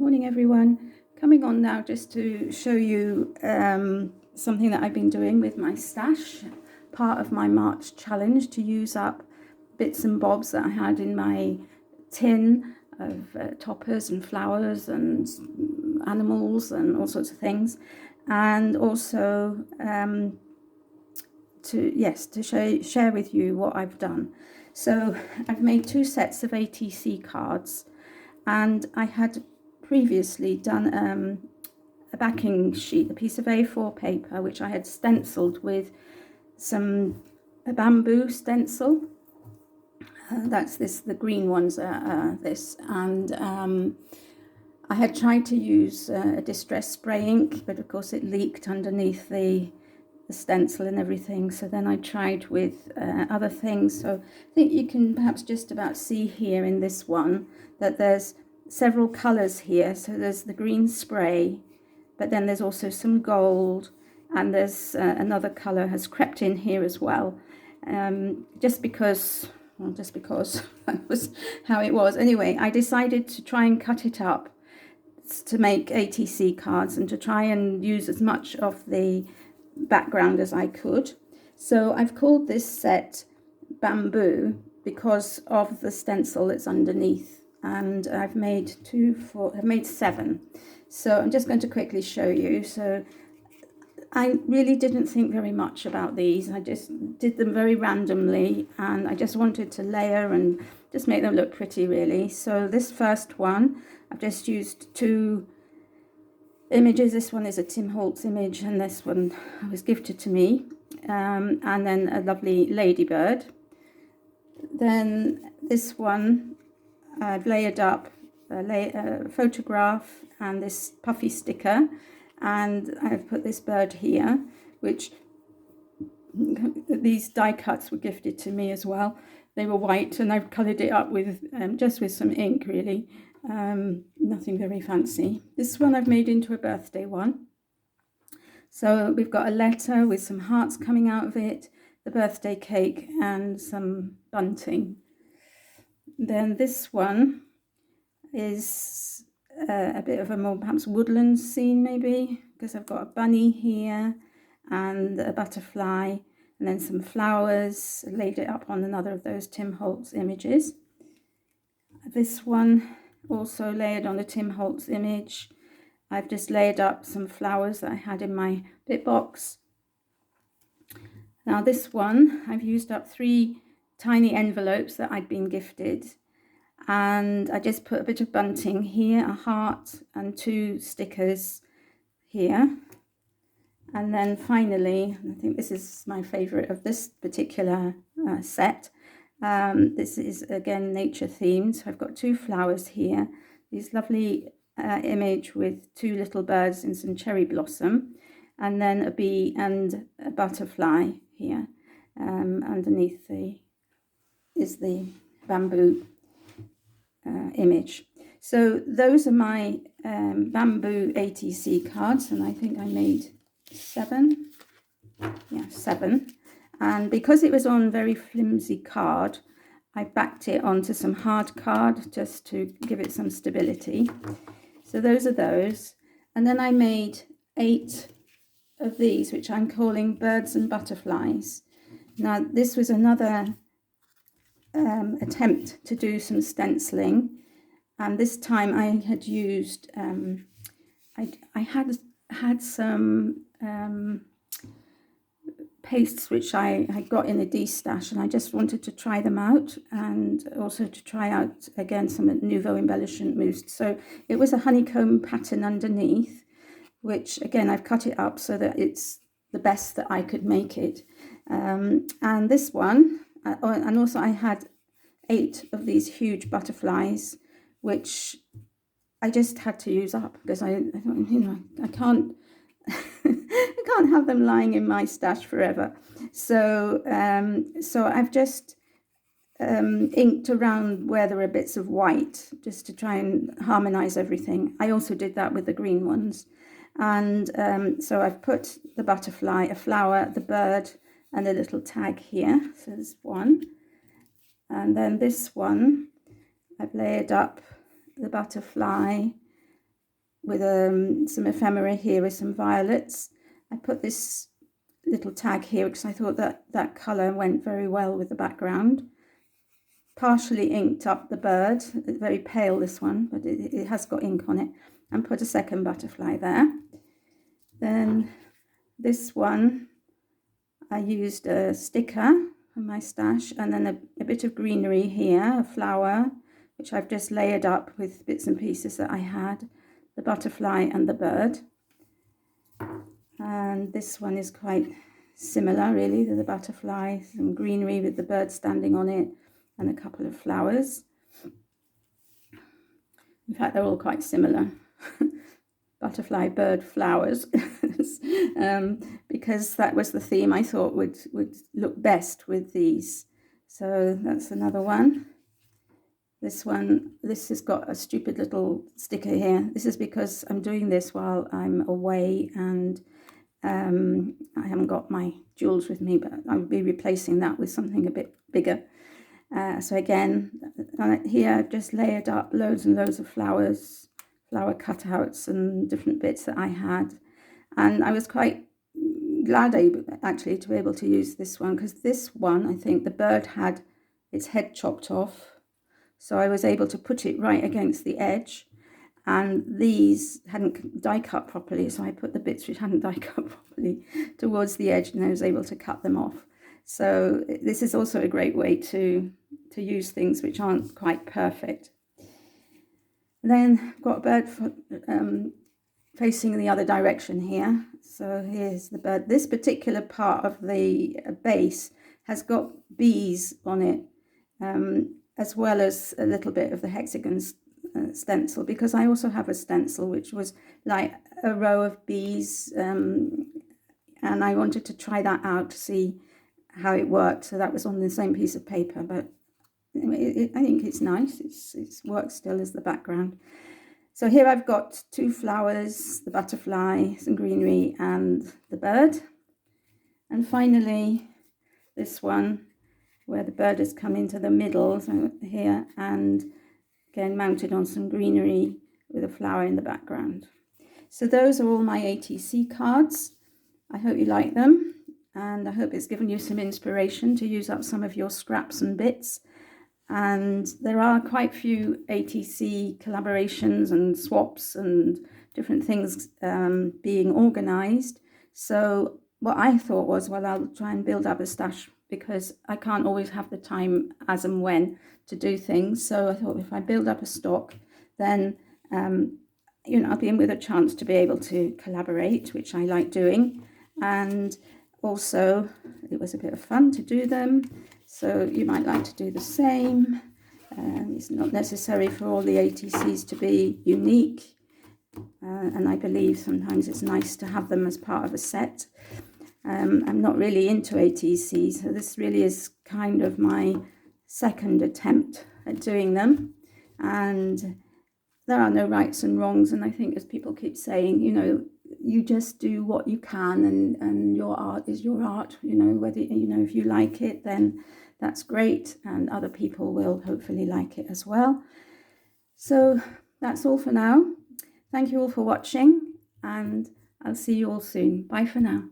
Morning everyone. Coming on now just to show you something that I've been doing with my stash, part of my March challenge to use up bits and bobs that I had in my tin of toppers and flowers and animals and all sorts of things, and also to share with you what I've done. So I've made 2 sets of ATC cards, and I had previously done a backing sheet, a piece of A4 paper, which I had stenciled with a bamboo stencil. That's the green ones are this, and I had tried to use a distress spray ink, but of course it leaked underneath the stencil and everything. So then I tried with other things. So I think you can perhaps just about see here in this one that there's several colours here. So there's the green spray, but then there's also some gold, and there's another colour has crept in here as well, just because that was how it was. Anyway, I decided to try and cut it up to make ATC cards and to try and use as much of the background as I could. So I've called this set Bamboo because of the stencil that's underneath, and I've made 7. So I'm just going to quickly show you. So I really didn't think very much about these. I just did them very randomly, and I just wanted to layer and just make them look pretty, really. So this first one, I've just used 2 images. This one is a Tim Holtz image, and this one was gifted to me, and then a lovely ladybird. Then this one I've layered up a photograph and this puffy sticker, and I've put this bird here, which these die cuts were gifted to me as well. They were white, and I've coloured it up with just with some ink, really. Nothing very fancy. This one I've made into a birthday one. So we've got a letter with some hearts coming out of it, the birthday cake, and some bunting. Then this one is a bit of a more perhaps woodland scene, maybe, because I've got a bunny here and a butterfly, and then some flowers. I laid it up on another of those Tim Holtz images. This one also layered on a Tim Holtz image. I've just layered up some flowers that I had in my bit box. Now this one, I've used up 3 tiny envelopes that I'd been gifted, and I just put a bit of bunting here, a heart, and 2 stickers here. And then finally, I think this is my favourite of this particular set. This is again nature themed. So I've got 2 flowers here, these lovely image with 2 little birds and some cherry blossom, and then a bee and a butterfly here. Underneath is the bamboo image. So those are my bamboo ATC cards, and I think I made 7. Yeah, 7. And because it was on very flimsy card, I backed it onto some hard card just to give it some stability. So those are those. And then I made 8 of these, which I'm calling birds and butterflies. Now, this was another attempt to do some stenciling, and this time I had used I had some pastes which I got in a D-stash, and I just wanted to try them out, and also to try out again some Nouveau Embellishment Mousse. So it was a honeycomb pattern underneath, which again I've cut it up so that it's the best that I could make it. And this one, and also I had 8 of these huge butterflies, which I just had to use up because I can't I can't have them lying in my stash forever. So I've just inked around where there are bits of white just to try and harmonize everything. I also did that with the green ones. And so I've put the butterfly, a flower, the bird, and a little tag here. So there's one. And then this one, I've layered up the butterfly with some ephemera here with some violets. I put this little tag here because I thought that colour went very well with the background. Partially inked up the bird, very pale this one, but it has got ink on it, and put a second butterfly there. Then this one, I used a sticker from my stash, and then a bit of greenery here, a flower, which I've just layered up with bits and pieces that I had, the butterfly and the bird. And this one is quite similar really to the butterfly, some greenery with the bird standing on it and a couple of flowers. In fact, they're all quite similar. Butterfly, bird, flowers, because that was the theme I thought would look best with these. So that's another one. This has got a stupid little sticker here. This is because I'm doing this while I'm away, and I haven't got my jewels with me, but I'll be replacing that with something a bit bigger. So again, here I've just layered up loads and loads of flowers, flower cutouts and different bits that I had. And I was quite glad actually to be able to use this one, because this one, I think the bird had its head chopped off. So I was able to put it right against the edge, and these hadn't die cut properly. So I put the bits which hadn't die cut properly towards the edge, and I was able to cut them off. So this is also a great way to use things which aren't quite perfect. And then I've got a bird facing the other direction here. So here's the bird. This particular part of the base has got bees on it, as well as a little bit of the hexagon stencil, because I also have a stencil which was like a row of bees, and I wanted to try that out to see how it worked. So that was on the same piece of paper, but I think it's nice. It works still as the background. So here I've got two flowers, the butterfly, some greenery, and the bird. And finally, this one where the bird has come into the middle, so here, and again mounted on some greenery with a flower in the background. So those are all my ATC cards. I hope you like them, and I hope it's given you some inspiration to use up some of your scraps and bits. And there are quite a few ATC collaborations and swaps and different things being organised. So what I thought was, well, I'll try and build up a stash, because I can't always have the time as and when to do things. So I thought if I build up a stock, then I'll be in with a chance to be able to collaborate, which I like doing. And also it was a bit of fun to do them. So you might like to do the same. It's not necessary for all the ATCs to be unique. And I believe sometimes it's nice to have them as part of a set. I'm not really into ATCs, so this really is kind of my second attempt at doing them. And there are no rights and wrongs. And I think, as people keep saying, you just do what you can, and your art is your art. Whether if you like it, then that's great, and other people will hopefully like it as well. So that's all for now. Thank you all for watching, and I'll see you all soon. Bye for now.